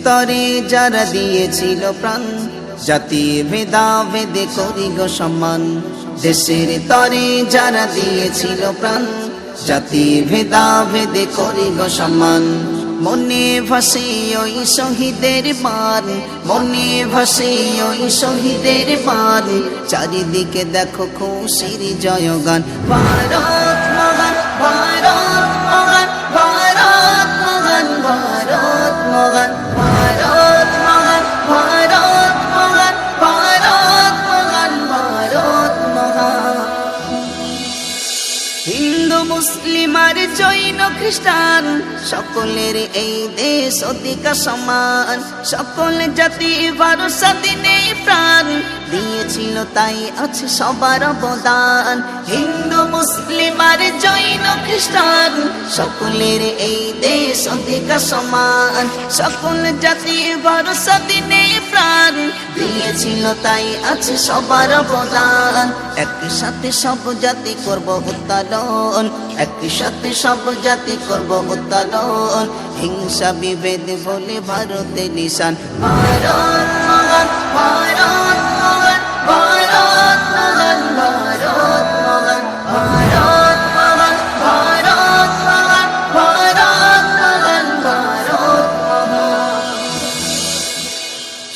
তরে যারা দিয়েছিল প্রাণ, জাতি ভেদাভেদে করি গো সম্মান। দেশের তরে যারা দিয়েছিল প্রাণ, জাতি ভেদাভেদে করি গো সম্মান। মনে ভাসে ওই শহীদের মান, মনে ভাসে ওই শহীদের মান। চারিদিকে দেখো খুশির জয়গান। ভারত মহান, ভারত মহান, ভারত মহান, ভারত মহান, ভারত মহান, ভারত মহান, ভারত মহান, ভারত মহান। হিন্দু মুসলিম আর জৈন খ্রিস্টান, সকলের এই দেশ অধিকার সমান। সকল জাতি ভারত স্বাধীনে প্রাণ দিয়েছিল, তাই আছে সবার অবদান। হিন্দু মুসলিম আর জৈন খ্রিস্টান, সকলের এই দেশ অধিকার সমান। সকল জাতি ভারত স্বাধীনে প্রাণ দিয়েছিল, তাই আছে সবার অবদান। একই সাথে সব জাতি করব উত্তোলন, একই সাথে সব জাতি করব উত্তোলন। হিংসা বিভেদ বলে ভারতের নিশান। ভারত মহান, ভারত মহান, ভারত মহান, ভারত মহান, ভারত মহান, ভারত মহান, ভারত মহান, ভারত মহান।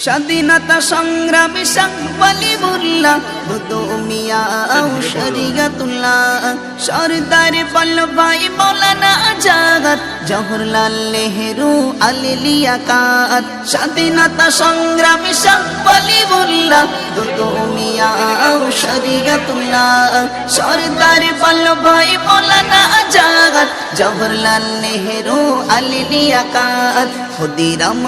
স্বাধীনতা সংগ্রামী শাহ ওয়ালিউল্লাহ, বুদ্ধ মিয়া শরীয়তুল্লাহ, সরদার বল্লভভাই মৌলানা আজাদ, জওহরলাল নেহেরু আলী লিয়াকত। স্বাধীনতা সংগ্রামী শাহ ওয়ালিউল্লাহ, বুদ্ধ মিয়া শরীয়তুল্লাহ, সরদার বল্লভভাই মৌলানা আজাদ, জওহরলাল নেহেরু আলী লিয়াকত। ক্ষুদিরাম